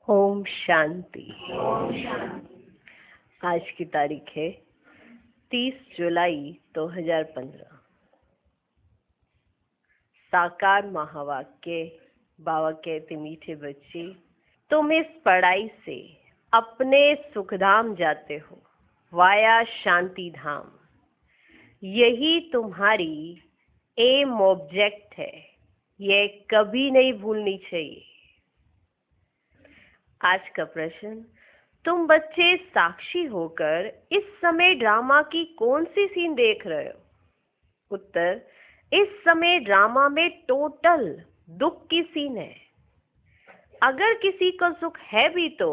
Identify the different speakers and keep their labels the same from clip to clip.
Speaker 1: ओम शांति। आज की तारीख है 30 जुलाई 2015। साकार महावाक्य। बाबा कहते, मीठे बच्चे, तुम इस पढ़ाई से अपने सुखधाम जाते हो, वाया शांति धाम। यही तुम्हारी एम ऑब्जेक्ट है, यह कभी नहीं भूलनी चाहिए। आज का प्रश्न, तुम बच्चे साक्षी होकर इस समय ड्रामा की कौन सी सीन देख रहे हो? उत्तर, इस समय ड्रामा में टोटल दुख की सीन है। अगर किसी को सुख है भी तो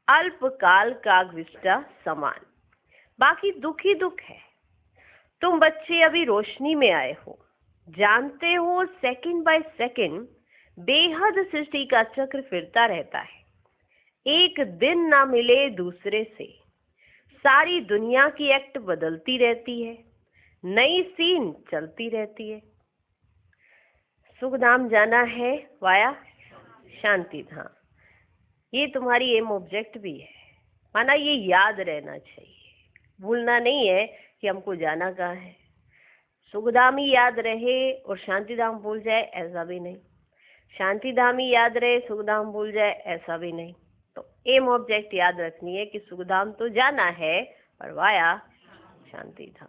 Speaker 1: अल्पकाल का विष्टा समान, बाकी दुख ही दुख है। तुम बच्चे अभी रोशनी में आए हो, जानते हो सेकंड बाय सेकंड बेहद सृष्टि का चक्र फिरता रहता है। एक दिन ना मिले दूसरे से, सारी दुनिया की एक्ट बदलती रहती है, नई सीन चलती रहती है। सुखधाम जाना है, वाया शांति धाम। ये तुम्हारी एम ऑब्जेक्ट भी है, माना ये याद रहना चाहिए, भूलना नहीं है कि हमको जाना कहाँ है। सुखधाम ही याद रहे और शांति धाम भूल जाए, ऐसा भी नहीं। शांति धाम ही याद रहे, सुखधाम भूल जाए, ऐसा भी नहीं। तो एम ऑब्जेक्ट याद रखनी है कि सुखधाम तो जाना है, पर वाया शांति धाम,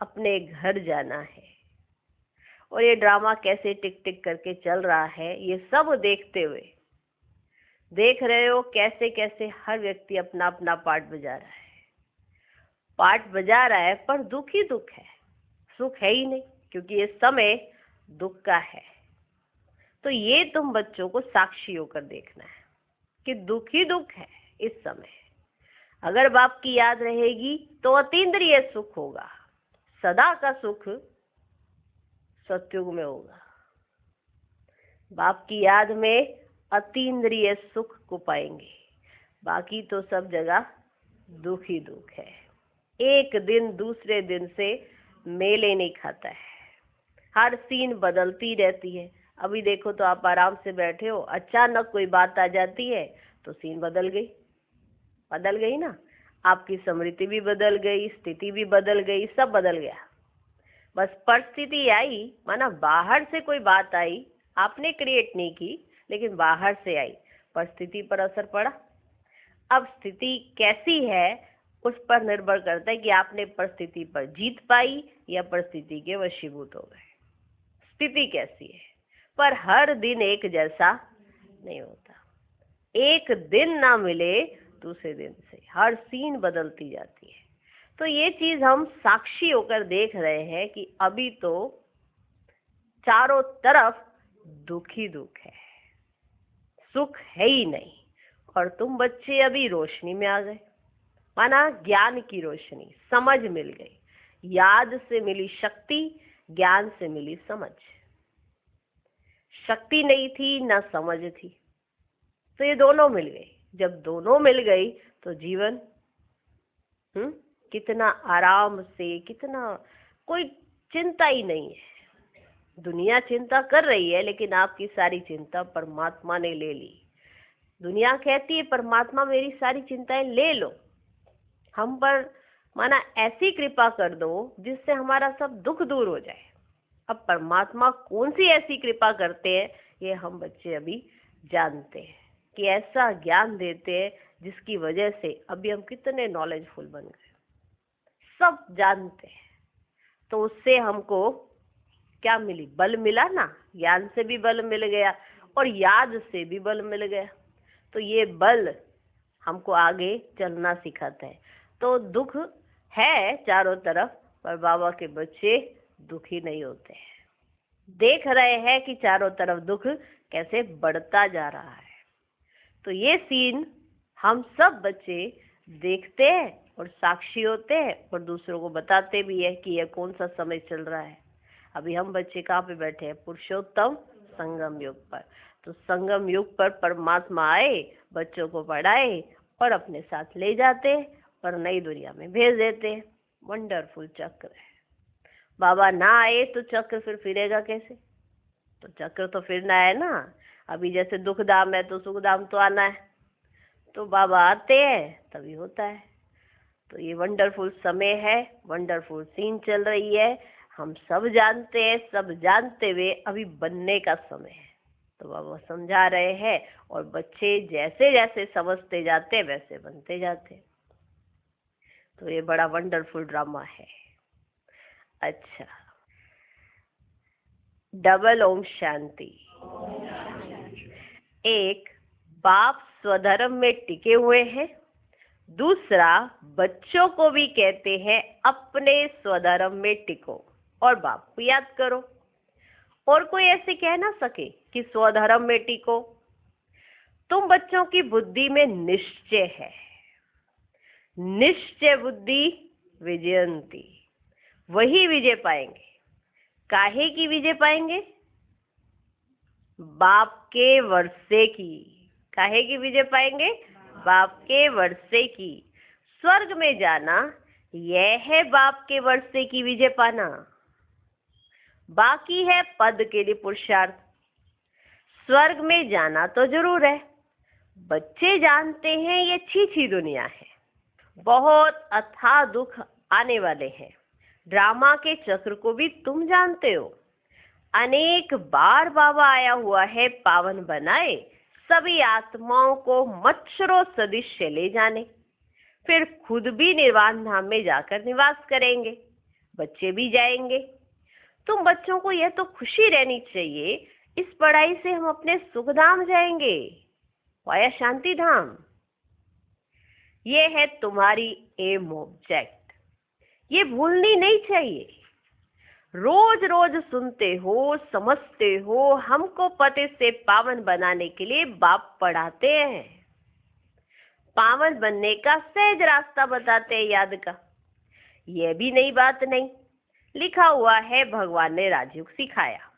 Speaker 1: अपने घर जाना है। और ये ड्रामा कैसे टिक टिक करके चल रहा है, ये सब देखते हुए देख रहे हो कैसे कैसे हर व्यक्ति अपना अपना पार्ट बजा रहा है। पार्ट बजा रहा है पर दुख ही दुख है, सुख है ही नहीं, क्योंकि ये समय दुख का है। तो ये तुम बच्चों को साक्षी होकर देखना है कि दुख ही दुख है इस समय। अगर बाप की याद रहेगी तो अतीन्द्रिय सुख होगा, सदा का सुख सत्युग में होगा। बाप की याद में अतीन्द्रिय सुख को पाएंगे, बाकी तो सब जगह दुख ही दुख है। एक दिन दूसरे दिन से मेले नहीं खाता है, हर सीन बदलती रहती है। अभी देखो तो आप आराम से बैठे हो, अचानक कोई बात आ जाती है तो सीन बदल गई ना। आपकी स्मृति भी बदल गई, स्थिति भी बदल गई, सब बदल गया। बस परिस्थिति आई, माना बाहर से कोई बात आई, आपने क्रिएट नहीं की, लेकिन बाहर से आई, परिस्थिति पर असर पड़ा। अब स्थिति कैसी है उस पर निर्भर करता है कि आपने परिस्थिति पर जीत पाई या परिस्थिति के वशीभूत हो गए। स्थिति कैसी है, पर हर दिन एक जैसा नहीं होता। एक दिन ना मिले दूसरे दिन से हर सीन बदलती जाती है। तो ये चीज हम साक्षी होकर देख रहे हैं कि अभी तो चारों तरफ दुख ही दुख है, सुख है ही नहीं। और तुम बच्चे अभी रोशनी में आ गए, माना ज्ञान की रोशनी, समझ मिल गई। याद से मिली शक्ति, ज्ञान से मिली समझ। शक्ति नहीं थी ना समझ थी, तो ये दोनों मिल गई। जब दोनों मिल गई तो जीवन कितना आराम से, कितना कोई चिंता ही नहीं है। दुनिया चिंता कर रही है, लेकिन आपकी सारी चिंता परमात्मा ने ले ली। दुनिया कहती है परमात्मा मेरी सारी चिंताएं ले लो, हम पर माना ऐसी कृपा कर दो जिससे हमारा सब दुख दूर हो जाए। अब परमात्मा कौन सी ऐसी कृपा करते हैं, ये हम बच्चे अभी जानते हैं कि ऐसा ज्ञान देते हैं जिसकी वजह से अभी हम कितने नॉलेजफुल बन गए, सब जानते हैं। तो उससे हमको क्या मिली? बल मिला ना। ज्ञान से भी बल मिल गया और याद से भी बल मिल गया। तो ये बल हमको आगे चलना सिखाता है। तो दुख है चारों तरफ, पर बाबा के बच्चे दुखी नहीं होते हैं। देख रहे हैं कि चारों तरफ दुख कैसे बढ़ता जा रहा है। तो ये सीन हम सब बच्चे देखते हैं और साक्षी होते हैं और दूसरों को बताते भी है कि यह कौन सा समय चल रहा है। अभी हम बच्चे कहाँ पे बैठे हैं? पुरुषोत्तम संगम युग पर। तो संगम युग पर परमात्मा आए, बच्चों को पढ़ाए और अपने साथ ले जाते और नई दुनिया में भेज देते। वंडरफुल चक्र है। बाबा ना आए तो चक्र फिर फिरेगा कैसे? तो चक्र तो फिरना है ना। अभी जैसे दुख धाम है तो सुख धाम तो आना है, तो बाबा आते हैं तभी होता है। तो ये वंडरफुल समय है, वंडरफुल सीन चल रही है, हम सब जानते हैं, सब जानते हुए अभी बनने का समय है। तो बाबा समझा रहे हैं और बच्चे जैसे जैसे समझते जाते वैसे बनते जाते। तो ये बड़ा वंडरफुल ड्रामा है। अच्छा, डबल ओम शांति। एक, बाप स्वधर्म में टिके हुए हैं। दूसरा, बच्चों को भी कहते हैं अपने स्वधर्म में टिको और बाप को याद करो। और कोई ऐसे कह ना सके कि स्वधर्म में टिको। तुम बच्चों की बुद्धि में निश्चय है, निश्चय बुद्धि विजयंती, वही विजय पाएंगे। काहे की विजय पाएंगे? बाप के वर्षे की। काहे की विजय पाएंगे? बाप के वर्षे की। स्वर्ग में जाना यह है बाप के वर्षे की विजय पाना। बाकी है पद के लिए पुरुषार्थ। स्वर्ग में जाना तो जरूर है। बच्चे जानते हैं ये छीछी दुनिया है, बहुत अथाह दुख आने वाले हैं। ड्रामा के चक्र को भी तुम जानते हो। अनेक बार बाबा आया हुआ है पावन बनाए सभी आत्माओं को मच्छरों सदृश ले जाने, फिर खुद भी निर्वाण धाम में जाकर निवास करेंगे, बच्चे भी जाएंगे। तुम बच्चों को यह तो खुशी रहनी चाहिए, इस पढ़ाई से हम अपने सुख धाम जाएंगे, वाया शांति धाम। ये है तुम्हारी एम ऑब्जेक्ट, ये भूलनी नहीं चाहिए। रोज रोज सुनते हो, समझते हो, हमको पते से पावन बनाने के लिए बाप पढ़ाते हैं, पावन बनने का सहज रास्ता बताते हैं याद का। यह भी नई बात नहीं, लिखा हुआ है, भगवान ने राजयोग सिखाया।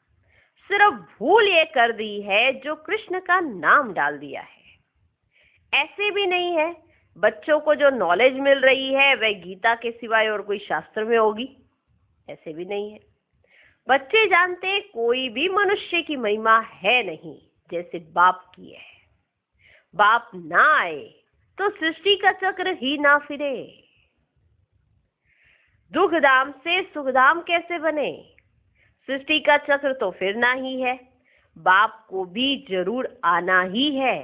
Speaker 1: सिर्फ भूल ये कर दी है जो कृष्ण का नाम डाल दिया है। ऐसे भी नहीं है बच्चों को जो नॉलेज मिल रही है वह गीता के सिवाय और कोई शास्त्र में होगी, ऐसे भी नहीं है। बच्चे जानते कोई भी मनुष्य की महिमा है नहीं जैसे बाप की है। बाप ना आए तो सृष्टि का चक्र ही ना फिरे। दुख धाम से सुख धाम कैसे बने? सृष्टि का चक्र तो फिरना ही है, बाप को भी जरूर आना ही है।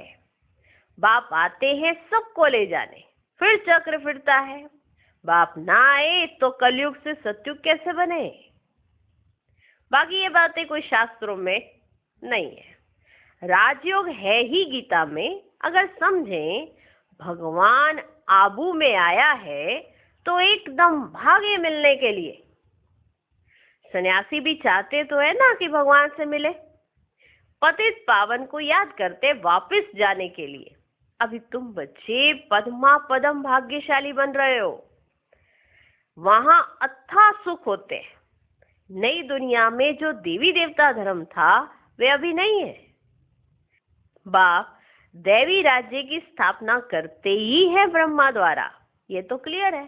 Speaker 1: बाप आते हैं सबको ले जाने, फिर चक्र फिरता है। बाप ना आए तो कलयुग से सतयुग कैसे बने? बाकी ये बातें कोई शास्त्रों में नहीं है। राजयोग है ही गीता में। अगर समझें भगवान आबू में आया है तो एकदम भागे मिलने के लिए। सन्यासी भी चाहते तो है ना कि भगवान से मिले, पतित पावन को याद करते वापस जाने के लिए। अभी तुम बच्चे पद्मा पदम भाग्यशाली बन रहे हो, वहां अथाह सुख होते हैं। नई दुनिया में जो देवी देवता धर्म था वे अभी नहीं है। बाप देवी राज्य की स्थापना करते ही है ब्रह्मा द्वारा, ये तो क्लियर है।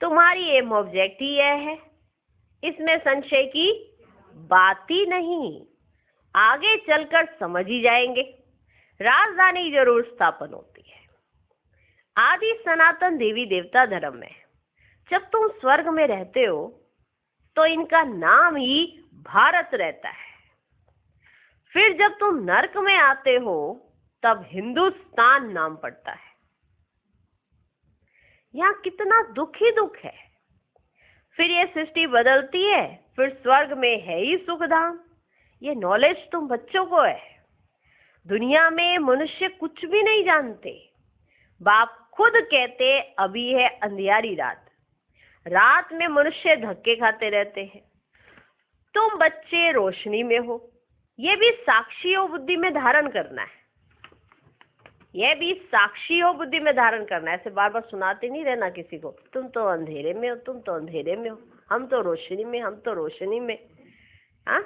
Speaker 1: तुम्हारी एम ऑब्जेक्ट ही यह है, इसमें संशय की बात ही नहीं। आगे चलकर समझ ही जाएंगे। राजधानी जरूर स्थापन होती है। आदि सनातन देवी देवता धर्म में जब तुम स्वर्ग में रहते हो तो इनका नाम ही भारत रहता है। फिर जब तुम नरक में आते हो तब हिंदुस्तान नाम पड़ता है। यहाँ कितना दुख ही दुख है। फिर ये सृष्टि बदलती है, फिर स्वर्ग में है ही सुखधाम। ये नॉलेज तुम बच्चों को है। दुनिया में मनुष्य कुछ भी नहीं जानते। बाप खुद कहते अभी है अंधियारी रात, रात में मनुष्य धक्के खाते रहते हैं। तुम बच्चे रोशनी में हो, ये भी साक्षी हो बुद्धि में धारण करना है। यह भी साक्षी हो बुद्धि में धारण करना है। ऐसे बार बार सुनाते नहीं रहना किसी को, तुम तो अंधेरे में हो, तुम तो अंधेरे में हो, हम तो रोशनी में, हम तो रोशनी में। हाँ,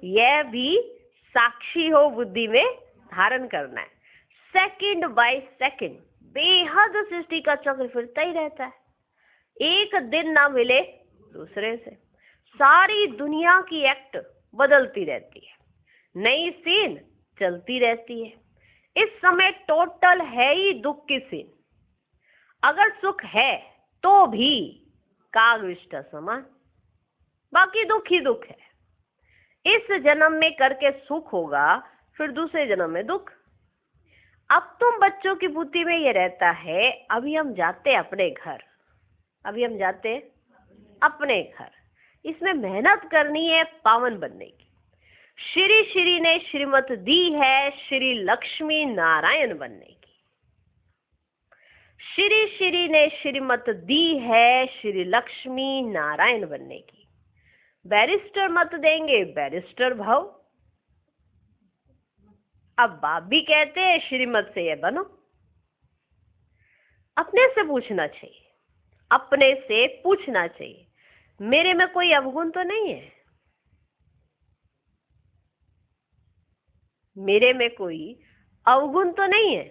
Speaker 1: यह भी साक्षी हो बुद्धि में धारण करना है। सेकंड बाय सेकंड बेहद सृष्टि का चक्र फिरता ही रहता है। एक दिन ना मिले दूसरे से। सारी दुनिया की एक्ट बदलती रहती है। नई सीन चलती रहती है। इस समय टोटल है ही दुख की सीन। अगर सुख है तो भी कागविष्ट समान, बाकी दुख ही दुख है। इस जन्म में करके सुख होगा, फिर दूसरे जन्म में दुख। अब तुम बच्चों की बुद्धि में ये रहता है, अभी हम जाते अपने घर, अभी हम जाते अपने घर, इसमें मेहनत करनी है पावन बनने की। श्री श्री ने श्रीमत दी है श्री लक्ष्मी नारायण बनने की। श्री श्री ने श्रीमत दी है श्री लक्ष्मी नारायण बनने की। बैरिस्टर मत देंगे बैरिस्टर भव। अब बाप भी कहते हैं श्रीमत से ये बनो। अपने से पूछना चाहिए, अपने से पूछना चाहिए, मेरे में कोई अवगुण तो नहीं है, मेरे में कोई अवगुण तो नहीं है।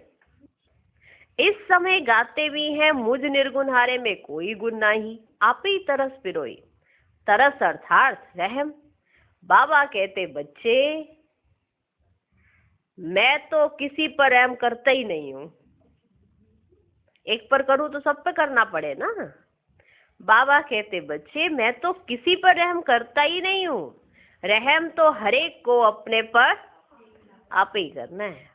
Speaker 1: इस समय गाते भी हैं मुझ निर्गुण में कोई गुण नहीं, आप ही तरस पिरोई। तरस अर्थात रहम। बाबा कहते बच्चे मैं तो किसी पर रहम करता ही नहीं हूं, एक पर करूं तो सब पे करना पड़े ना। बाबा कहते बच्चे मैं तो किसी पर रहम करता ही नहीं हूं, रहम तो हरेक को अपने पर आप ही करना है।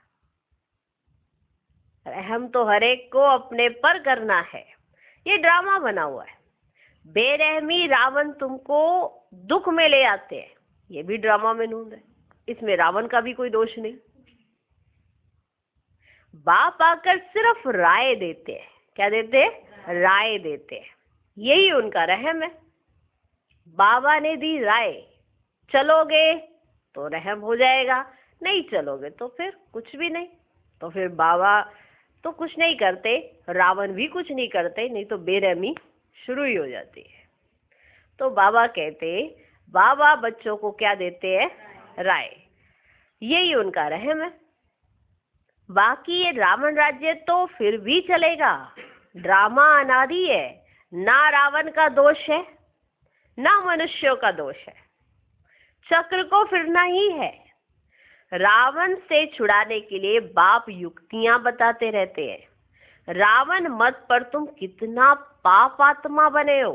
Speaker 1: रहम तो हरेक को अपने पर करना है। ये ड्रामा बना हुआ है। बेरहमी रावण तुमको दुख में ले आते हैं, ये भी ड्रामा में नूंद है, इसमें रावण का भी कोई दोष नहीं। बाप आकर सिर्फ राय देते हैं। क्या देते हैं? राय देते हैं, यही उनका रहम है। बाबा ने दी राय, चलोगे तो रहम हो जाएगा, नहीं चलोगे तो फिर कुछ भी नहीं। तो फिर बाबा तो कुछ नहीं करते, रावण भी कुछ नहीं करते, नहीं तो बेरहमी शुरू ही हो जाती है। तो बाबा कहते, बाबा बच्चों को क्या देते हैं? राय, यही उनका रहम है। बाकी ये रावण राज्य तो फिर भी चलेगा, ड्रामा अनादि है, ना रावण का दोष है ना मनुष्यों का दोष है, चक्र को फिरना ही है। रावण से छुड़ाने के लिए बाप युक्तियां बताते रहते हैं। रावण मत पर तुम कितना पाप आत्मा बने हो।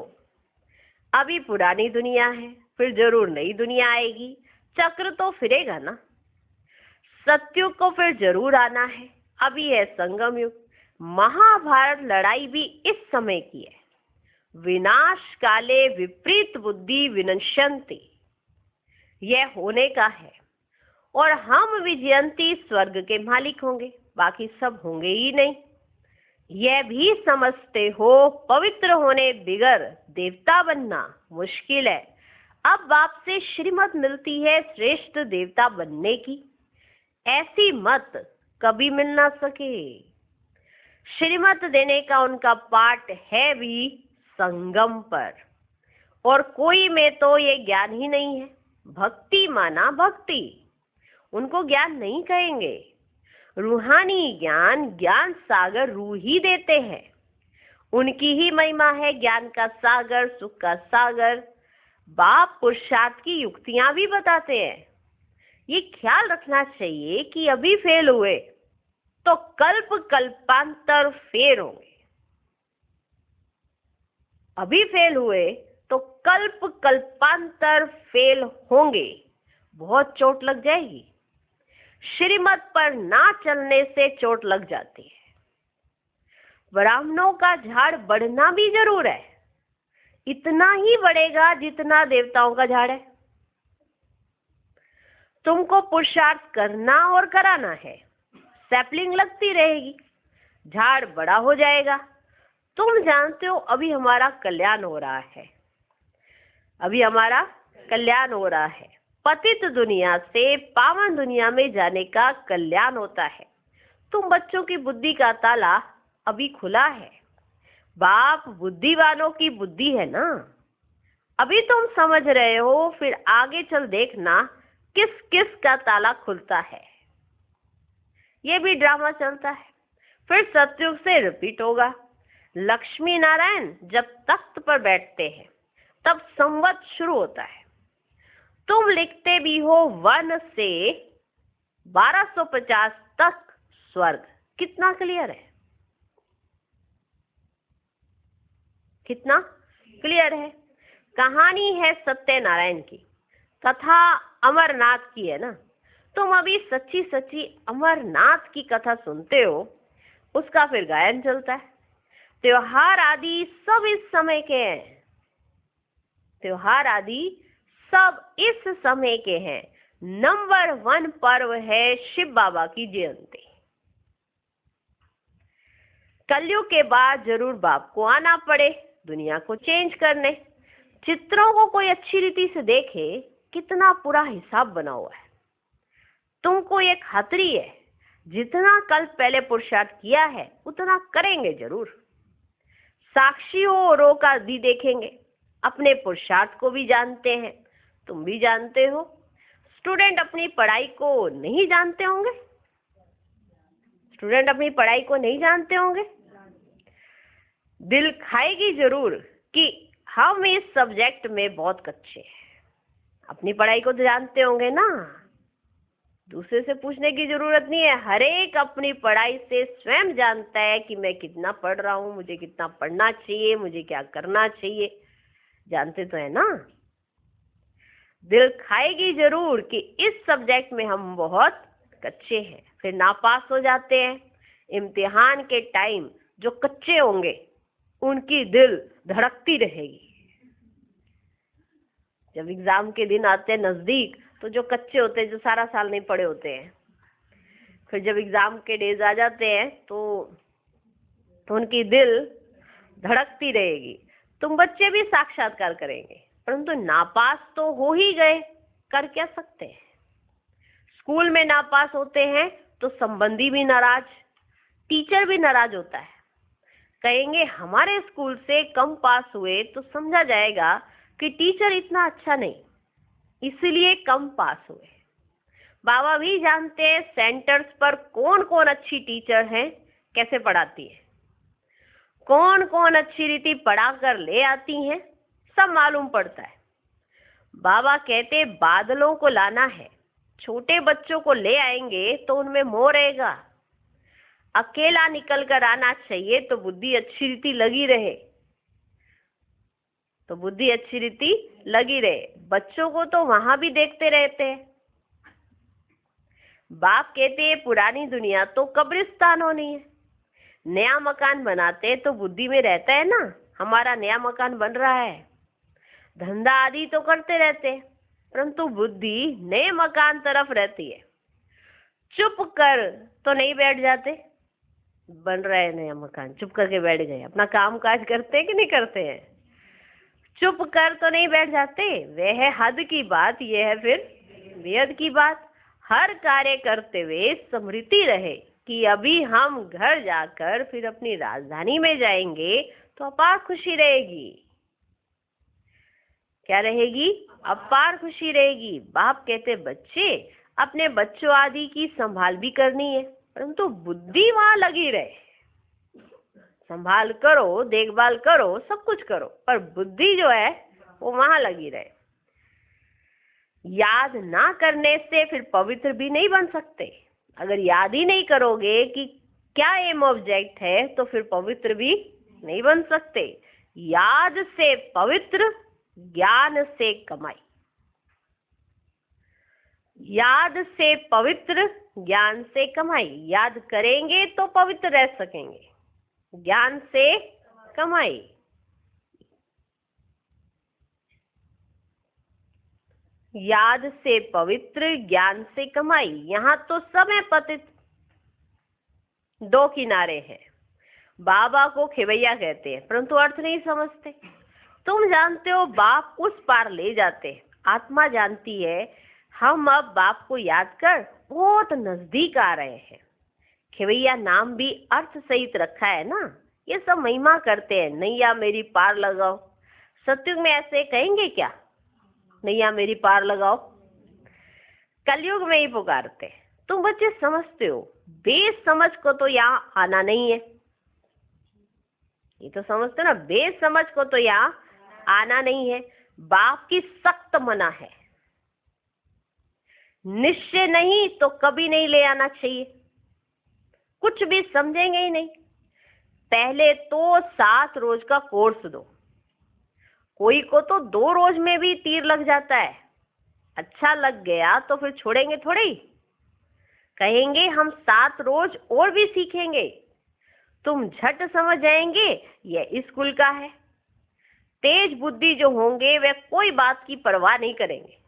Speaker 1: अभी पुरानी दुनिया है, फिर जरूर नई दुनिया आएगी, चक्र तो फिरेगा ना। सत्युग को फिर जरूर आना है, अभी है संगम युग। महाभारत लड़ाई भी इस समय की है। विनाश काले विपरीत बुद्धि विनश्यन्ति, यह होने का है। और हम विजयंती स्वर्ग के मालिक होंगे, बाकी सब होंगे ही नहीं। यह भी समझते हो पवित्र होने बिगर देवता बनना मुश्किल है। अब बाप से श्रीमत मिलती है श्रेष्ठ देवता बनने की, ऐसी मत कभी मिल ना सके। श्रीमत देने का उनका पाठ है भी संगम पर, और कोई में तो ये ज्ञान ही नहीं है। भक्ति माना भक्ति, उनको ज्ञान नहीं कहेंगे। रूहानी ज्ञान ज्ञान सागर रूह ही देते हैं, उनकी ही महिमा है ज्ञान का सागर, सुख का सागर। बाप पुरुषार्थ की युक्तियां भी बताते हैं। ये ख्याल रखना चाहिए कि अभी फेल हुए तो कल्प कल्पांतर फेर होंगे, अभी फेल हुए तो कल्प कल्पांतर फेल होंगे, बहुत चोट लग जाएगी। श्रीमत पर ना चलने से चोट लग जाती है। ब्राह्मणों का झाड़ बढ़ना भी जरूर है, इतना ही बढ़ेगा जितना देवताओं का झाड़ है। तुमको पुरुषार्थ करना और कराना है, सैपलिंग लगती रहेगी, झाड़ बड़ा हो जाएगा। तुम जानते हो अभी हमारा कल्याण हो रहा है, अभी हमारा कल्याण हो रहा है। पतित दुनिया से पावन दुनिया में जाने का कल्याण होता है। तुम बच्चों की बुद्धि का ताला अभी खुला है। बाप बुद्धिवानों की बुद्धि है ना, अभी तुम समझ रहे हो, फिर आगे चल देखना किस किस का ताला खुलता है। ये भी ड्रामा चलता है, फिर सतयुग से रिपीट होगा। लक्ष्मी नारायण जब तख्त पर बैठते हैं तब संवत शुरू होता है। तुम लिखते भी हो 1 से 1250 तक स्वर्ग। कितना क्लियर है? कितना क्लियर है? कहानी है सत्यनारायण की, कथा अमरनाथ की है ना। तुम अभी सच्ची सच्ची अमरनाथ की कथा सुनते हो, उसका फिर गायन चलता है। त्योहार आदि सब इस समय के हैं, त्योहार आदि सब इस समय के हैं। नंबर 1 पर्व है शिव बाबा की जयंती। कलयुग के बाद जरूर बाप को आना पड़े दुनिया को चेंज करने। चित्रों को कोई अच्छी रीति से देखे, कितना पूरा हिसाब बना हुआ है। तुमको ये खातरी है, जितना कल पहले पुरुषार्थ किया है उतना करेंगे जरूर। साक्षी हो औरों का भी देखेंगे, अपने पुरुषार्थ को भी जानते हैं, तुम भी जानते हो। स्टूडेंट अपनी पढ़ाई को नहीं जानते होंगे, स्टूडेंट अपनी पढ़ाई को नहीं जानते होंगे। दिल खाएगी जरूर कि हम इस सब्जेक्ट में बहुत कच्चे हैं। अपनी पढ़ाई को तो जानते होंगे ना, दूसरे से पूछने की जरूरत नहीं है। हर एक अपनी पढ़ाई से स्वयं जानता है कि मैं कितना पढ़ रहा हूँ, मुझे कितना पढ़ना चाहिए, मुझे क्या करना चाहिए, जानते तो है ना। दिल खाएगी जरूर कि इस सब्जेक्ट में हम बहुत कच्चे हैं, फिर नापास हो जाते हैं। इम्तिहान के टाइम जो कच्चे होंगे उनकी दिल धड़कती रहेगी। जब एग्जाम के दिन आते हैं नजदीक, तो जो कच्चे होते हैं, जो सारा साल नहीं पढ़े होते हैं, फिर जब एग्जाम के डेज आ जाते हैं तो उनकी दिल धड़कती रहेगी। तुम बच्चे भी साक्षात्कार करेंगे, परंतु नापास तो हो ही गए, कर क्या सकते हैं। स्कूल में नापास होते हैं तो संबंधी भी नाराज, टीचर भी नाराज होता है। कहेंगे हमारे स्कूल से कम पास हुए तो समझा जाएगा कि टीचर इतना अच्छा नहीं, इसलिए कम पास हुए। बाबा भी जानते हैं सेंटर्स पर कौन कौन अच्छी टीचर हैं, कैसे पढ़ाती है, कौन कौन अच्छी रीति पढ़ा कर ले आती हैं, सब मालूम पड़ता है। बाबा कहते बादलों को लाना है, छोटे बच्चों को ले आएंगे तो उनमें मोह रहेगा। अकेला निकल कर आना चाहिए तो बुद्धि अच्छी रीति लगी रहे, तो बुद्धि अच्छी रीति लगी रहे। बच्चों को तो वहां भी देखते रहते हैं। बाप कहते हैं पुरानी दुनिया तो कब्रिस्तान होनी है, नया मकान बनाते हैं तो बुद्धि में रहता है ना हमारा नया मकान बन रहा है। धंधा आदि तो करते रहते हैं, परंतु बुद्धि नए मकान तरफ रहती है। चुप कर तो नहीं बैठ जाते, बन रहा है नया मकान, चुप करके बैठ गए, अपना काम काज करते हैं कि नहीं करते हैं। चुप कर तो नहीं बैठ जाते, वह है हद की बात, यह है फिर बेहद की बात। हर कार्य करते हुए स्मृति रहे कि अभी हम घर जाकर फिर अपनी राजधानी में जाएंगे तो अपार खुशी रहेगी। क्या रहेगी? अपार खुशी रहेगी। बाप कहते बच्चे अपने बच्चों आदि की संभाल भी करनी है, परंतु बुद्धि वहां लगी रहे। संभाल करो, देखभाल करो, सब कुछ करो, पर बुद्धि जो है वो वहां लगी रहे। याद ना करने से फिर पवित्र भी नहीं बन सकते। अगर याद ही नहीं करोगे कि क्या एम ऑब्जेक्ट है तो फिर पवित्र भी नहीं बन सकते। याद से पवित्र, ज्ञान से कमाई। याद से पवित्र, ज्ञान से कमाई। याद करेंगे तो पवित्र रह सकेंगे, ज्ञान से कमाई। याद से पवित्र, ज्ञान से कमाई। यहाँ तो सब है पतित, दो किनारे हैं। बाबा को खेवैया कहते हैं, परंतु अर्थ नहीं समझते। तुम जानते हो बाप उस पार ले जाते हैं। आत्मा जानती है हम अब बाप को याद कर बहुत नजदीक आ रहे हैं। खेवैया नाम भी अर्थ सहित रखा है ना। ये सब महिमा करते हैं, नैया मेरी पार लगाओ। सतयुग में ऐसे कहेंगे क्या, नैया मेरी पार लगाओ? कलयुग में ही पुकारते। तुम बच्चे समझते हो, बेस समझ को तो यहाँ आना नहीं है। ये तो समझते ना, बेस समझ को तो यहाँ आना नहीं है। बाप की सख्त मना है, निश्चय नहीं तो कभी नहीं ले आना चाहिए, कुछ भी समझेंगे ही नहीं। पहले तो 7 रोज का कोर्स दो। कोई को तो 2 रोज में भी तीर लग जाता है। अच्छा लग गया तो फिर छोड़ेंगे थोड़ी, कहेंगे हम 7 रोज और भी सीखेंगे, तुम झट समझ जाएंगे ये स्कूल का है। तेज बुद्धि जो होंगे वे कोई बात की परवाह नहीं करेंगे।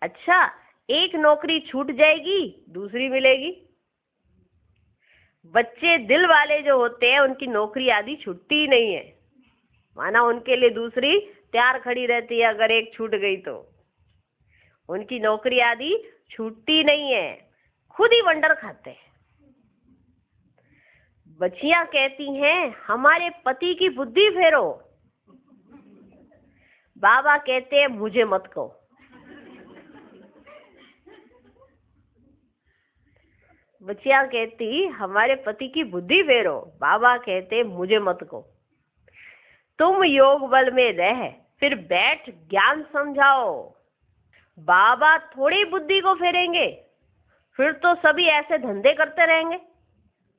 Speaker 1: अच्छा, एक नौकरी छूट जाएगी, दूसरी मिलेगी। बच्चे दिल वाले जो होते हैं उनकी नौकरी आदि छूटती ही नहीं है, माना उनके लिए दूसरी तैयार खड़ी रहती है। अगर एक छूट गई तो उनकी नौकरी आदि छूटती नहीं है, खुद ही वंडर खाते हैं। बच्चियां कहती हैं हमारे पति की बुद्धि फेरो, बाबा कहते हैं मुझे मत कहो। बच्चियां कहती हमारे पति की बुद्धि फेरो, बाबा कहते मुझे मत कहो। तुम योग बल में रह फिर बैठ ज्ञान समझाओ। बाबा थोड़ी बुद्धि को फेरेंगे, फिर तो सभी ऐसे धंधे करते रहेंगे।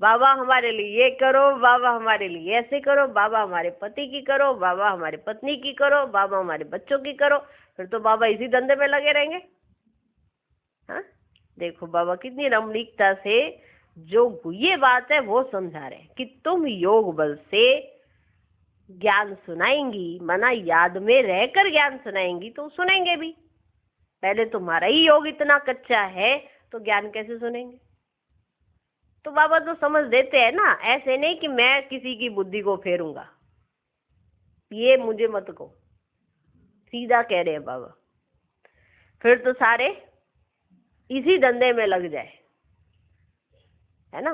Speaker 1: बाबा हमारे लिए ये करो, बाबा हमारे लिए ऐसे करो, बाबा हमारे पति की करो, बाबा हमारे पत्नी की करो, बाबा हमारे बच्चों की करो। फिर तो बाबा इसी धंधे में लगे रहेंगे। हाँ, देखो बाबा कितनी रमणीकता से जो ये बात है वो समझा रहे हैं कि तुम योग बल से ज्ञान सुनाएंगी, माना याद में रहकर ज्ञान सुनाएंगी तो सुनेंगे भी। पहले तुम्हारा ही योग इतना कच्चा है तो ज्ञान कैसे सुनेंगे। तो बाबा तो समझ देते हैं ना, ऐसे नहीं कि मैं किसी की बुद्धि को फेरूंगा, ये मुझे मत कहो, सीधा कह रहे हैं बाबा। फिर तो सारे इसी धंधे में लग जाए, है ना।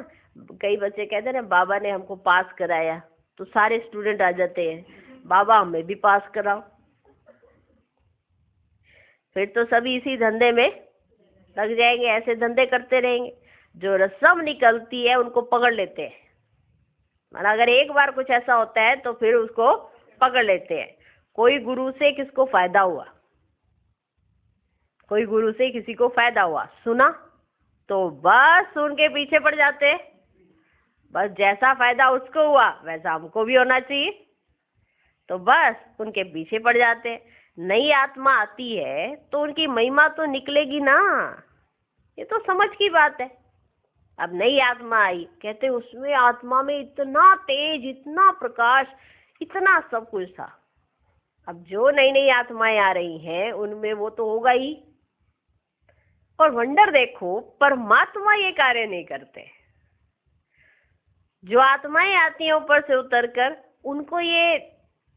Speaker 1: कई बच्चे कहते हैं ना बाबा ने हमको पास कराया, तो सारे स्टूडेंट आ जाते हैं बाबा हमें भी पास कराओ। फिर तो सभी इसी धंधे में लग जाएंगे, ऐसे धंधे करते रहेंगे। जो रस्म निकलती है उनको पकड़ लेते हैं, माना अगर एक बार कुछ ऐसा होता है तो फिर उसको पकड़ लेते हैं। कोई गुरु से किसको फायदा हुआ, कोई गुरु से किसी को फायदा हुआ, सुना तो बस उनके पीछे पड़ जाते हैं। बस जैसा फायदा उसको हुआ वैसा हमको भी होना चाहिए, तो बस उनके पीछे पड़ जाते हैं। नई आत्मा आती है तो उनकी महिमा तो निकलेगी ना, ये तो समझ की बात है। अब नई आत्मा आई, कहते उसमें आत्मा में इतना तेज, इतना प्रकाश, इतना सब कुछ था। अब जो नई नई आत्माएं आ रही हैं उनमें वो तो होगा ही। और वंडर देखो, परमात्मा ये कार्य नहीं करते। जो आत्माएं आती हैं ऊपर से उतरकर, उनको ये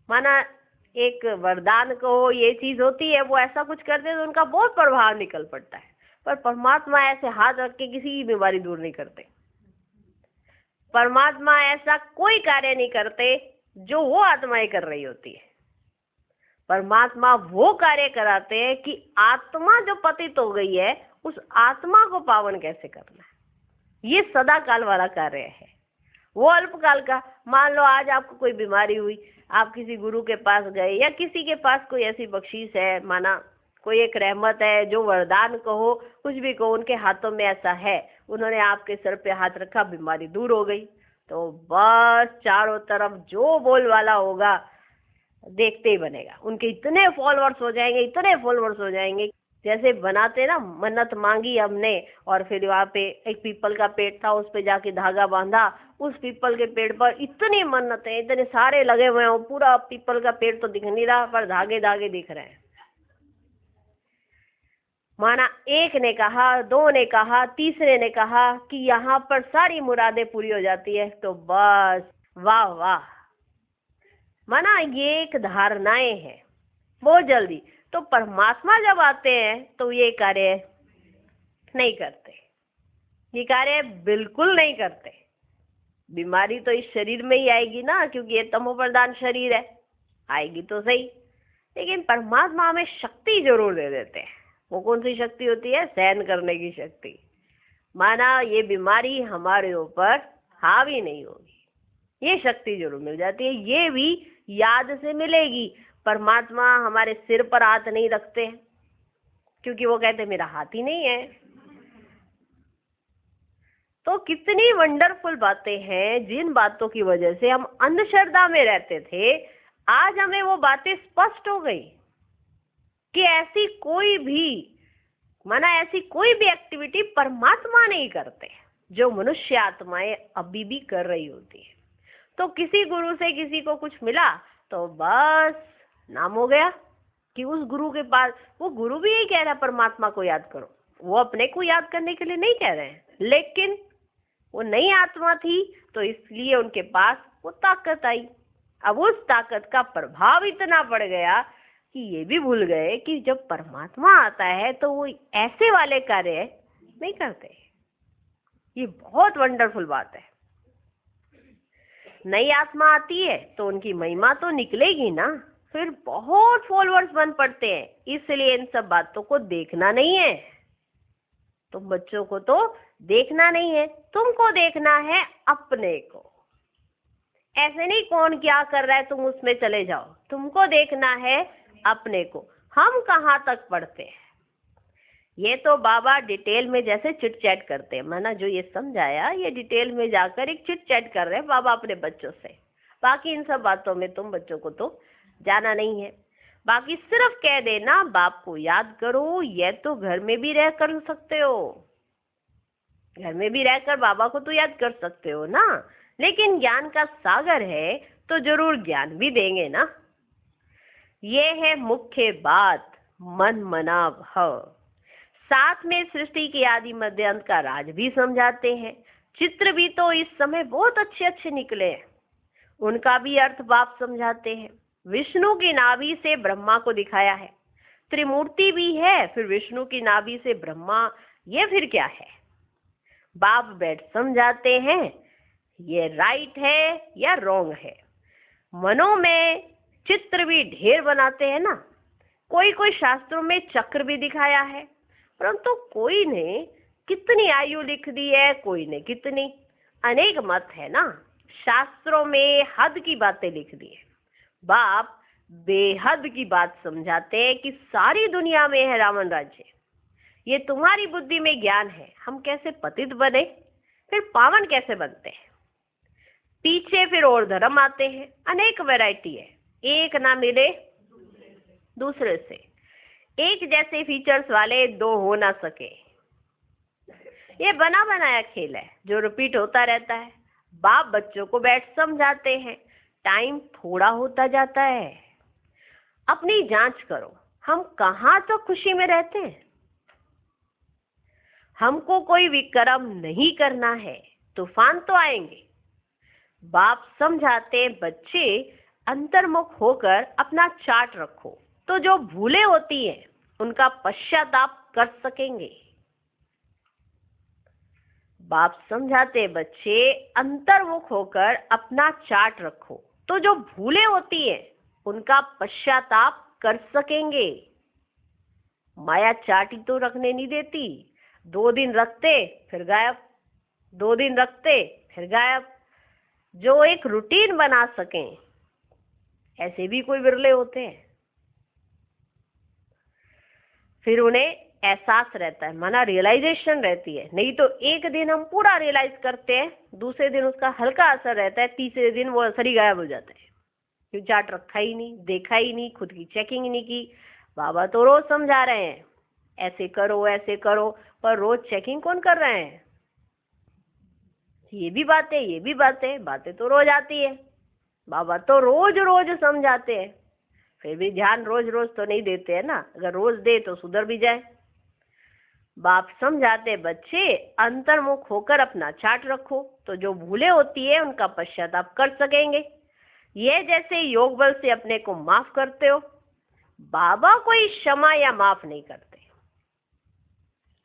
Speaker 1: माना एक वरदान को ये चीज होती है, वो ऐसा कुछ करते हैं तो उनका बहुत प्रभाव निकल पड़ता है। पर परमात्मा ऐसे हाथ रख के किसी की बीमारी दूर नहीं करते। परमात्मा ऐसा कोई कार्य नहीं करते जो वो आत्माएं कर रही होती है। परमात्मा वो कार्य कराते हैं कि आत्मा जो पतित हो गई है उस आत्मा को पावन कैसे करना है। ये सदा काल वाला कार्य है, वो अल्पकाल का। मान लो आज आपको कोई बीमारी हुई, आप किसी गुरु के पास गए या किसी के पास कोई ऐसी बख्शीश है, माना कोई एक रहमत है, जो वरदान कहो कुछ भी कहो, उनके हाथों में ऐसा है, उन्होंने आपके सर पे हाथ रखा, बीमारी दूर हो गई, तो बस चारों तरफ जो बोल वाला होगा देखते ही बनेगा। उनके इतने फॉलोअर्स हो जाएंगे, इतने फॉलोअर्स हो जाएंगे। जैसे बनाते ना, मन्नत मांगी हमने और फिर वहाँ पे एक पीपल का पेड़ था, उस पे जाके धागा बांधा, उस पीपल के पेड़ पर इतनी मन्नतें, इतने सारे लगे हुए हैं, पूरा पीपल का पेड़ तो दिख नहीं रहा पर धागे धागे दिख रहे हैं। माना एक ने कहा, दो ने कहा, तीसरे ने कहा कि यहाँ पर सारी मुरादें पूरी हो जाती है, तो बस वाह वाह। माना ये एक धारणाएं हैं बहुत जल्दी। तो परमात्मा जब आते हैं तो ये कार्य नहीं करते, ये कार्य बिल्कुल नहीं करते। बीमारी तो इस शरीर में ही आएगी ना, क्योंकि ये तमो प्रधान शरीर है, आएगी तो सही, लेकिन परमात्मा हमें शक्ति जरूर दे देते हैं। वो कौन सी शक्ति होती है? सहन करने की शक्ति। माना ये बीमारी हमारे ऊपर हावी नहीं होगी, ये शक्ति जरूर मिल जाती है। ये भी याद से मिलेगी। परमात्मा हमारे सिर पर हाथ नहीं रखते हैं, क्योंकि वो कहते मेरा हाथ ही नहीं है। तो कितनी वंडरफुल बातें हैं जिन बातों की वजह से हम अंधश्रद्धा में रहते थे, आज हमें वो बातें स्पष्ट हो गई कि ऐसी कोई भी एक्टिविटी परमात्मा नहीं करते जो मनुष्य आत्माएं अभी भी कर रही होती है। तो किसी गुरु से किसी को कुछ मिला तो बस नाम हो गया कि उस गुरु के पास, वो गुरु भी यही कह रहा है परमात्मा को याद करो, वो अपने को याद करने के लिए नहीं कह रहे हैं, लेकिन वो नई आत्मा थी तो इसलिए उनके पास वो ताकत आई। अब उस ताकत का प्रभाव इतना बढ़ गया कि ये भी भूल गए कि जब परमात्मा आता है तो वो ऐसे वाले कार्य नहीं करते। ये बहुत वंडरफुल बात है। नई आत्मा आती है तो उनकी महिमा तो निकलेगी ना, फिर बहुत फॉलोअर्स बन पड़ते हैं। इसलिए इन सब बातों को देखना नहीं है, तुम बच्चों को तो देखना नहीं है, तुमको देखना है अपने को। ऐसे नहीं कौन क्या कर रहा है तुम उसमें चले जाओ, तुमको देखना है अपने को। हम कहाँ तक पढ़ते हैं, ये तो बाबा डिटेल में जैसे चिट चैट करते हैं, मैंने जो ये समझाया ये डिटेल में जाकर एक चिट चैट कर रहे हैं बाबा अपने बच्चों से। बाकी इन सब बातों में तुम बच्चों को तो जाना नहीं है। बाकी सिर्फ कह देना बाप को याद करो, ये तो घर में भी रह कर सकते हो, घर में भी रहकर बाबा को तो याद कर सकते हो ना, लेकिन ज्ञान का सागर है तो जरूर ज्ञान भी देंगे ना। ये है मुख्य बात, मन मना भव। साथ में सृष्टि के आदि मध्य अंत का राज भी समझाते हैं। चित्र भी तो इस समय बहुत अच्छे अच्छे निकले हैं, उनका भी अर्थ बाप समझाते हैं। विष्णु की नाभि से ब्रह्मा को दिखाया है, त्रिमूर्ति भी है, फिर विष्णु की नाभि से ब्रह्मा, ये फिर क्या है? बाप बैठ समझाते हैं ये राइट है या रॉन्ग है। मनों में चित्र भी ढेर बनाते हैं ना, कोई कोई शास्त्रों में चक्र भी दिखाया है, परंतु कोई ने कितनी आयु लिख दी है, कोई ने कितनी, अनेक मत है ना। शास्त्रों में हद की बातें लिख दी है, बाप बेहद की बात समझाते हैं कि सारी दुनिया में है रावण राज्य। ये तुम्हारी बुद्धि में ज्ञान है, हम कैसे पतित बने फिर पावन कैसे बनते हैं। पीछे फिर और धर्म आते हैं, अनेक वैरायटी है, एक ना मिले दूसरे से, एक जैसे फीचर्स वाले दो हो ना सके। ये बना बनाया खेल है जो रिपीट होता रहता है। बाप बच्चों को बैठ समझाते हैं, टाइम थोड़ा होता जाता है, अपनी जांच करो हम कहाँ तो खुशी में रहते हैं। हमको कोई विक्रम नहीं करना है, तूफान तो आएंगे। बाप समझाते बच्चे अंतर्मुख होकर अपना चार्ट रखो, तो जो भूले होती हैं उनका पश्चाताप कर सकेंगे। बाप समझाते बच्चे अंतर्मुख होकर अपना चार्ट रखो, तो जो भूले होती हैं उनका पश्चाताप कर सकेंगे। माया चार्ट ही तो रखने नहीं देती, 2 दिन रखते फिर गायब, 2 दिन रखते फिर गायब। जो एक रूटीन बना सकें ऐसे भी कोई विरले होते हैं, फिर उन्हें एहसास रहता है, माना रियलाइजेशन रहती है। नहीं तो एक दिन हम पूरा रियलाइज करते हैं, दूसरे दिन उसका हल्का असर रहता है, तीसरे दिन वो असर ही गायब हो जाता है, क्यों चार्ट रखा ही नहीं, देखा ही नहीं, खुद की चेकिंग ही नहीं की। बाबा तो रोज समझा रहे हैं ऐसे करो ऐसे करो, पर रोज चेकिंग कौन कर रहे हैं? ये भी बातें बातें तो रोज आती है। बाबा तो रोज रोज समझाते हैं, फिर भी ध्यान रोज रोज तो नहीं देते हैं ना, अगर रोज दे तो सुधर भी जाए। बाप समझाते बच्चे अंतर्मुख होकर अपना चार्ट रखो, तो जो भूले होती है उनका पश्चाताप कर सकेंगे। ये जैसे योग बल से अपने को माफ करते हो, बाबा कोई क्षमा या माफ नहीं करते।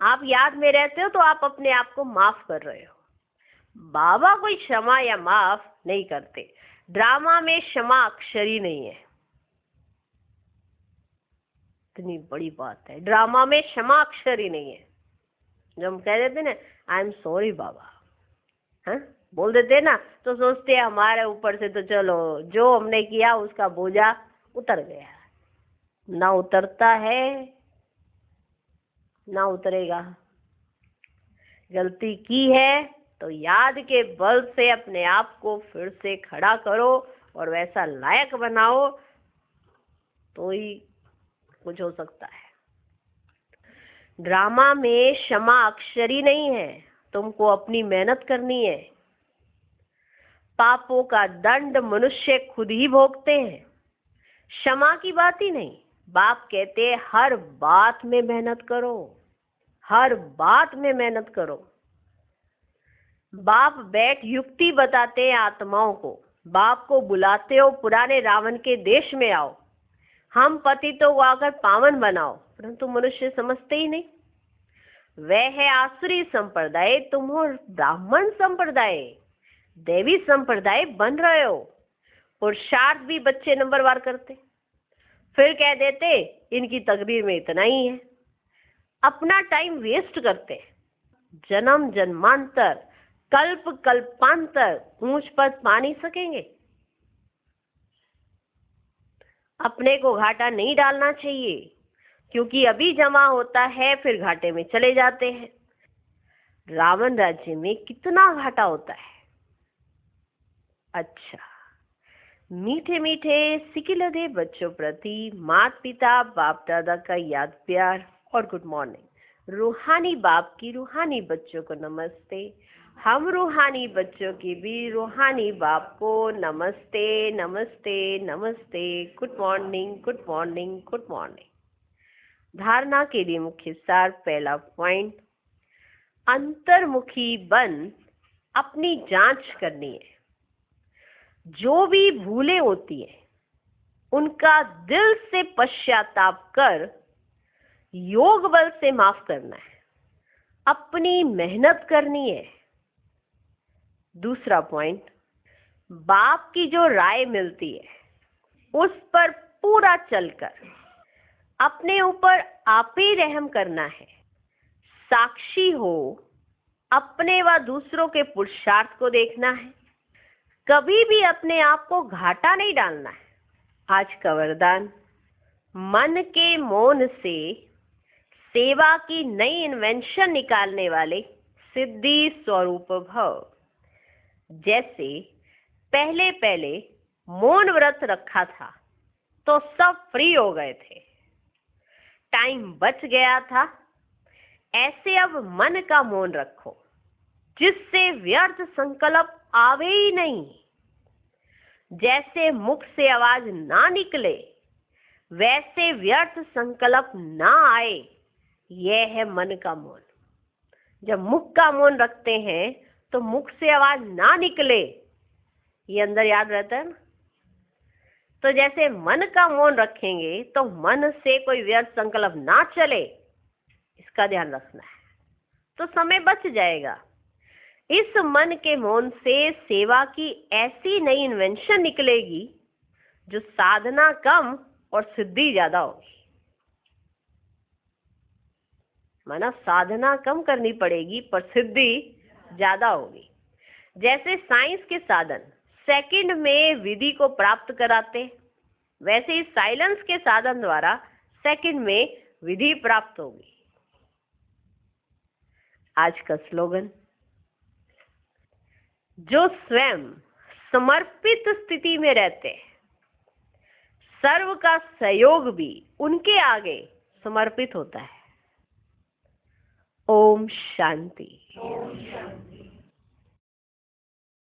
Speaker 1: आप याद में रहते हो तो आप अपने आप को माफ कर रहे हो, बाबा कोई क्षमा या माफ नहीं करते। ड्रामा में क्षमा अक्षर ही नहीं है, इतनी बड़ी बात है, ड्रामा में क्षमा अक्षर ही नहीं है। जो हम कह देते ना आई एम सॉरी बाबा, हाँ बोल देते ना, तो सोचते हैं हमारे ऊपर से तो चलो जो हमने किया उसका बोझा उतर गया, ना उतरता है। ना उतरेगा। गलती की है तो याद के बल से अपने आप को फिर से खड़ा करो और वैसा लायक बनाओ, तो ही कुछ हो सकता है। ड्रामा में क्षमा अक्षरी नहीं है, तुमको अपनी मेहनत करनी है। पापों का दंड मनुष्य खुद ही भोगते हैं, क्षमा की बात ही नहीं। बाप कहते हैं हर बात में मेहनत करो, हर बात में मेहनत करो। बाप बैठ युक्ति बताते हैं आत्माओं को। बाप को बुलाते हो पुराने रावण के देश में आओ, हम पतितों को आकर पावन बनाओ, परंतु मनुष्य समझते ही नहीं। वह है आसुरी संप्रदाय, तुम हो ब्राह्मण संप्रदाय, देवी संप्रदाय बन रहे हो। पुरुषार्थ भी बच्चे नंबरवार करते, फिर कह देते इनकी तकदीर में इतना ही है। अपना टाइम वेस्ट करते, जन्म जन्मांतर कल्प कल्पांतर ऊंच पद पा नहीं सकेंगे। अपने को घाटा नहीं डालना चाहिए, क्योंकि अभी जमा होता है फिर घाटे में चले जाते हैं। रावण राज्य में कितना घाटा होता है। अच्छा, मीठे मीठे सिकिलधे बच्चों प्रति माता पिता बाप दादा का याद प्यार और गुड मॉर्निंग। रूहानी बाप की रूहानी बच्चों को नमस्ते। हम रूहानी बच्चों की भी रूहानी बाप को नमस्ते नमस्ते नमस्ते। Good morning good morning good morning. धारणा के लिए मुख्य सार, पहला पॉइंट, अंतर्मुखी बन अपनी जांच करनी है। जो भी भूलें होती है उनका दिल से पश्चाताप कर योग बल से माफ करना है, अपनी मेहनत करनी है। दूसरा पॉइंट, बाप की जो राय मिलती है उस पर पूरा चलकर अपने ऊपर आप ही रहम करना है। साक्षी हो, अपने व दूसरों के पुरुषार्थ को देखना है, कभी भी अपने आप को घाटा नहीं डालना है। आज का वरदान, मन के मौन से सेवा की नई इन्वेंशन निकालने वाले सिद्धि स्वरूप भव। जैसे पहले पहले मौन व्रत रखा था तो सब फ्री हो गए थे, टाइम बच गया था। ऐसे अब मन का मौन रखो जिससे व्यर्थ संकल्प आवे ही नहीं। जैसे मुख से आवाज ना निकले वैसे व्यर्थ संकल्प ना आए, यह है मन का मौन। जब मुख का मौन रखते हैं तो मुख से आवाज ना निकले, ये अंदर याद रहता है ना। तो जैसे मन का मौन रखेंगे तो मन से कोई व्यर्थ संकल्प ना चले, इसका ध्यान रखना है, तो समय बच जाएगा। इस मन के मौन से सेवा की ऐसी नई इन्वेंशन निकलेगी जो साधना कम और सिद्धि ज्यादा होगी। माना साधना कम करनी पड़ेगी पर सिद्धि ज्यादा होगी। जैसे साइंस के साधन सेकंड में विधि को प्राप्त कराते, वैसे ही साइलेंस के साधन द्वारा सेकंड में विधि प्राप्त होगी। आज का स्लोगन, जो स्वयं समर्पित स्थिति में रहते हैं, सर्व का सहयोग भी उनके आगे समर्पित होता है। ओम शांति।